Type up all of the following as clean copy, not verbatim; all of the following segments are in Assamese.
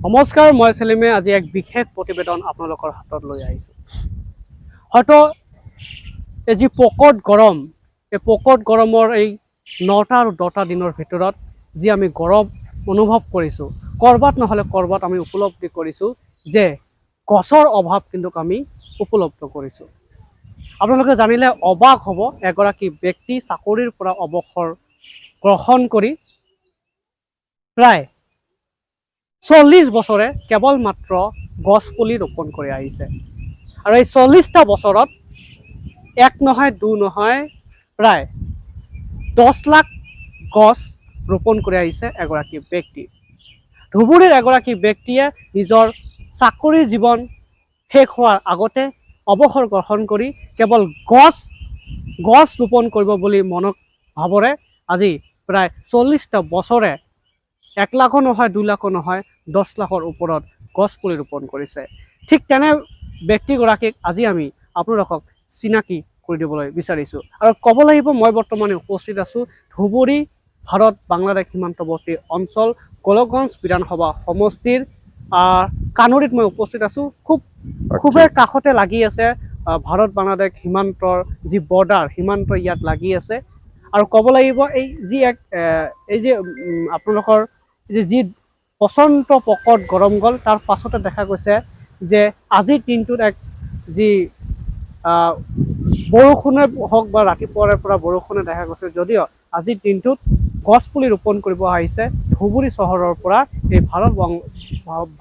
নমস্কাৰ, মই সেলিমে আজি এক বিশেষ প্ৰতিবেদন আপোনালোকৰ হাতত লৈ আহিছোঁ। হয়তো এই যি প্ৰকট গৰম, এই প্ৰকট গৰমৰ এই 9টা আৰু 10টা দিনৰ ভিতৰত যি আমি গৰম অনুভৱ কৰিছোঁ, ক'ৰবাত নহ'লে ক'ৰবাত আমি উপলব্ধি কৰিছোঁ যে গছৰ অভাৱ কিন্তু আমি উপলব্ধ কৰিছোঁ। আপোনালোকে জানিলে অবাক হ'ব, এগৰাকী ব্যক্তি চাকৰিৰ পৰা অৱসৰ গ্ৰহণ কৰি প্ৰায় 40 বছৰে কেৱল মাত্ৰ গছ পুলি ৰোপণ কৰি আহিছে। আৰু এই 40টা বছৰত এক নহয় দুই নহয় প্ৰায় 10 লাখ গছ ৰোপণ কৰি আহিছে এগৰাকী ব্যক্তি। ধুবুৰীৰ এগৰাকী ব্যক্তিয়ে নিজৰ চাকৰি জীৱন শেষ হোৱাৰ আগতে অৱসৰ গ্ৰহণ কৰি কেৱল গছ ৰোপণ কৰিব বুলি মনত ভাৱৰে আজি প্ৰায় 40টা বছৰে 1 লাখো নহয় 2 লাখো নহয় 10 লাখৰ ওপৰত গছ পুলি ৰোপণ কৰিছে। ঠিক তেনে ব্যক্তিগৰাকীক আজি আমি আপোনালোকক চিনাকি কৰি দিবলৈ বিচাৰিছোঁ। আৰু ক'ব লাগিব, মই বৰ্তমানে উপস্থিত আছোঁ ধুবুৰী ভাৰত বাংলাদেশ সীমান্তৱৰ্তী অঞ্চল গোলকগঞ্জ বিধানসভা সমষ্টিৰ কানুৰীত মই উপস্থিত আছোঁ। খুবেই কাষতে লাগি আছে ভাৰত বাংলাদেশ সীমান্তৰ যি বৰ্ডাৰ, সীমান্ত ইয়াত লাগি আছে। আৰু ক'ব লাগিব এই যে আপোনালোকৰ যি প্ৰচণ্ড প্ৰকট গৰম গ'ল, তাৰ পাছতে দেখা গৈছে যে আজিৰ দিনটোত যি বৰষুণে হওক বা ৰাতিপুৱাৰে পৰা বৰষুণে দেখা গৈছে, যদিও আজিৰ দিনটোত গছ পুলি ৰোপণ কৰিব আহিছে ধুবুৰী চহৰৰ পৰা এই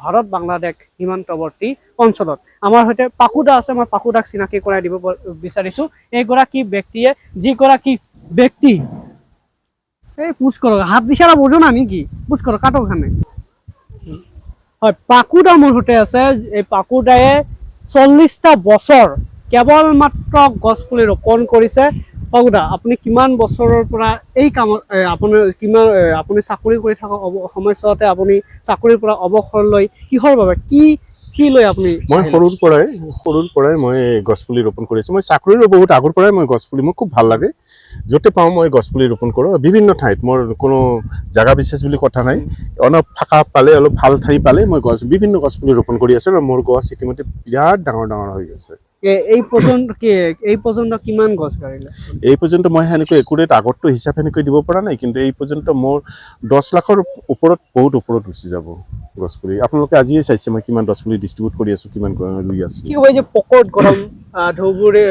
ভাৰত বাংলাদেশ সীমান্তৱৰ্তী অঞ্চলত। আমাৰ সৈতে পাকুদা আছে, মই পাকুদাক চিনাকি কৰাই দিব বিচাৰিছোঁ। এইগৰাকী ব্যক্তিয়ে যিগৰাকী ব্যক্তি এই পুছ কৰক, হাত দিছাৰা বোঝো না নেকি, পুছ কৰক কাটো খানে। হয়, পাকুদা মোৰ সৈতে আছে। এই পাকুদায়ে 40টা বছৰ কেৱল মাত্ৰ গছ পুলি ৰোপণ কৰিছে। পাকুদা, আপুনি কিমান বছৰৰ পৰা এই কামত আপুনি চাকৰি কৰি থকা সময়ছোৱাতে আপুনি চাকৰিৰ পৰা অৱসৰ লৈ কিহৰ বাবে কি লৈ আপুনি? মই সৰুৰ পৰাই মই গছ পুলি ৰোপণ কৰিছোঁ। মই চাকৰিৰো বহুত আগৰ পৰাই মই গছ পুলি, মোক খুব ভাল লাগে। য'তে পাওঁ মই গছ পুলি ৰোপণ কৰোঁ। বিভিন্ন ঠাইত, মোৰ কোনো জাগা বিশেষ বুলি কথা নাই। অলপ ফাঁকা পালে, অলপ ভাল ঠাই পালে মই বিভিন্ন গছ পুলি ৰোপণ কৰি আছোঁ। আৰু মোৰ গছ ইতিমধ্যে বিৰাট ডাঙৰ হৈ গৈছে। এই পৰ্যন্ত কিমান গছ গাড়িলে? এই পৰ্যন্ত মই সেনেকৈ একুৰেট আগতটো হিচাপ সেনেকৈ দিব পৰা নাই, কিন্তু এই পৰ্যন্ত মোৰ 10 লাখৰ ওপৰত, বহুত ওপৰত গুচি যাব গছ পুলি। আপোনালোকে আজিয়ে চাইছে মই কিমান গছ পুলি ডিষ্ট্ৰিবিউট কৰি আছোঁ, কিমান ৰুই আছোঁ। কি হয় যে প্ৰকট গৰম ধুবুৰী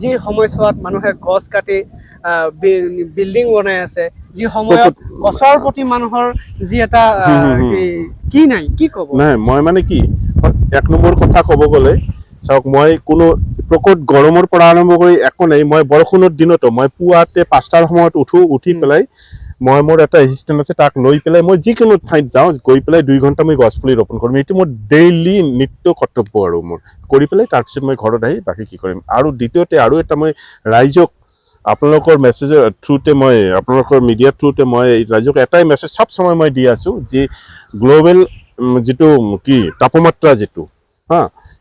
যি সময়ছোৱাত মানুহে গছ কাটি বিল্ডিং বনাই আছে, যি সময়ত গছৰ প্ৰতি মানুহৰ যি এটা কি ক'ব? নাই, মই মানে কি, 1 নম্বৰ কথা ক'ব গ'লে চাওক, মই কোনো প্ৰকট গৰমৰ পৰা আৰম্ভ কৰি একো নাই। মই বৰষুণৰ দিনতো মই পুৱাতে 5টাৰ সময়ত উঠি পেলাই মই মোৰ এটা এছিষ্টেণ্ট আছে, তাক লৈ পেলাই মই যিকোনো ঠাইত যাওঁ, গৈ পেলাই 2 ঘণ্টা মই গছ পুলি ৰোপণ কৰিম। এইটো মোৰ ডেইলি নিত্য কৰ্তব্য আৰু মোৰ কৰি পেলাই তাৰপিছত মই ঘৰত আহি বাকী কি কৰিম। আৰু দ্বিতীয়তে আৰু এটা মই ৰাইজক আপোনালোকৰ মেছেজৰ থ্ৰুতে, মই আপোনালোকৰ মিডিয়াৰ থ্ৰুতে মই ৰাইজক এটাই মেছেজ সব সময় মই দি আছোঁ যে গ্ল'বেল যিটো তাপমাত্ৰা যিটো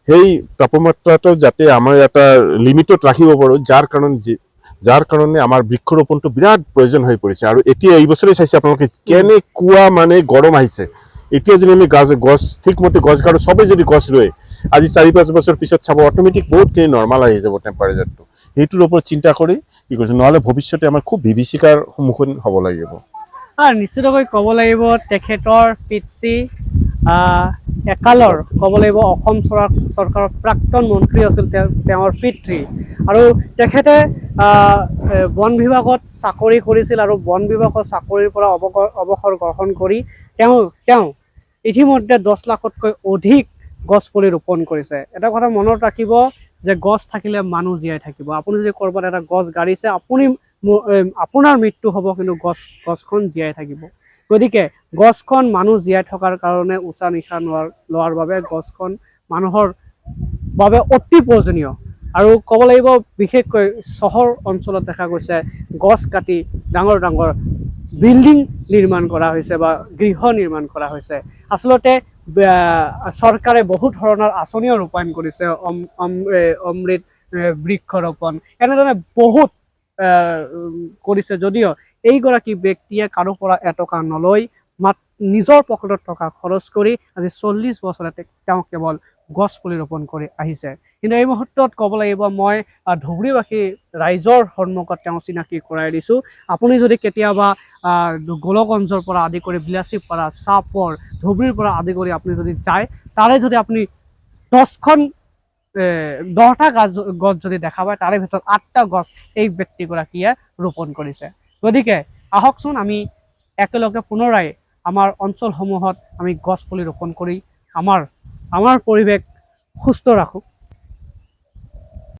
সেই তাপমাত্ৰাটো যাতে আমাৰ এটা লিমিটত ৰাখিব পাৰোঁ, যাৰ কাৰণে আমাৰ বৃক্ষৰোপণটো বিৰাট প্ৰয়োজন হৈ পৰিছে। আৰু এতিয়া এই বছৰে চাইছে আপোনালোকে কেনেকুৱা মানে গৰম আহিছে। এতিয়া যদি আমি গছ ঠিকমতে গছ কাটো, চবেই যদি গছ ৰুৱে, আজি 4-5 বছৰ পিছত চাব অট'মেটিক বহুতখিনি নৰ্মাল আহি যাব টেম্পাৰেচাৰটো। সেইটোৰ ওপৰত চিন্তা কৰি কি কৰিছে, নহ'লে ভৱিষ্যতে আমাৰ খুব বিভীষিকাৰ সন্মুখীন হ'ব লাগিব। নিশ্চিতকৈ ক'ব লাগিব, তেখেতৰ পিতৃ একালৰ ক'ব লাগিব অসম চৰকাৰৰ প্ৰাক্তন মন্ত্ৰী আছিল তেওঁৰ পিতৃ। আৰু তেখেতে বন বিভাগত চাকৰি কৰিছিল, আৰু বন বিভাগৰ চাকৰিৰ পৰা অৱসৰ গ্ৰহণ কৰি তেওঁ ইতিমধ্যে 10 লাখতকৈ অধিক গছ পুলি ৰোপণ কৰিছে। এটা কথা মনত ৰাখিব যে গছ থাকিলে মানুহ জীয়াই থাকিব। আপুনি যদি ক'ৰবাত এটা গছ গাড়িছে, আপোনাৰ মৃত্যু হ'ব, কিন্তু গছখন জীয়াই থাকিব। গতিকে গছখন মানুহ জীয়াই থকাৰ কাৰণে উশাহ নিশাহ লোৱাৰ বাবে গছখন মানুহৰ বাবে অতি প্ৰয়োজনীয়। আৰু ক'ব লাগিব, বিশেষকৈ চহৰ অঞ্চলত দেখা গৈছে গছ কাটি ডাঙৰ বিল্ডিং নিৰ্মাণ কৰা হৈছে বা গৃহ নিৰ্মাণ কৰা হৈছে। আচলতে চৰকাৰে বহুত ধৰণৰ আঁচনিও ৰূপায়ণ কৰিছে, অমৃত বৃক্ষৰোপণ, এনেধৰণে বহুত কৰিছে। যদিও এইগৰাকী ব্যক্তিয়ে কাৰো পৰা এটকা নলৈ নিজৰ পকেটত থকা খৰচ কৰি আজি 40 বছৰতে তেওঁ কেৱল গছ পুলি ৰোপণ কৰি আহিছে। কিন্তু এই মুহূৰ্তত ক'ব লাগিব মই ধুবুৰীবাসী ৰাইজৰ সন্মুখত তেওঁ চিনাকি কৰাই দিছোঁ। আপুনি যদি কেতিয়াবা গোলগঞ্জৰ পৰা আদি কৰি বিলাচীপাৰা, চাপৰ, ধুবুৰীৰ পৰা আদি কৰি আপুনি যদি যায়, তাৰে যদি আপুনি 10টা গছ যদি দেখা পায়, তাৰে ভিতৰত 8টা গছ এই ব্যক্তিগৰাকীয়ে ৰোপণ কৰিছে। গতিকে আহকচোন আমি একেলগে পুনৰাই আমাৰ অঞ্চলসমূহত আমি গছ পুলি ৰোপণ কৰি আমাৰ পৰিৱেশ সুস্থ ৰাখোঁ।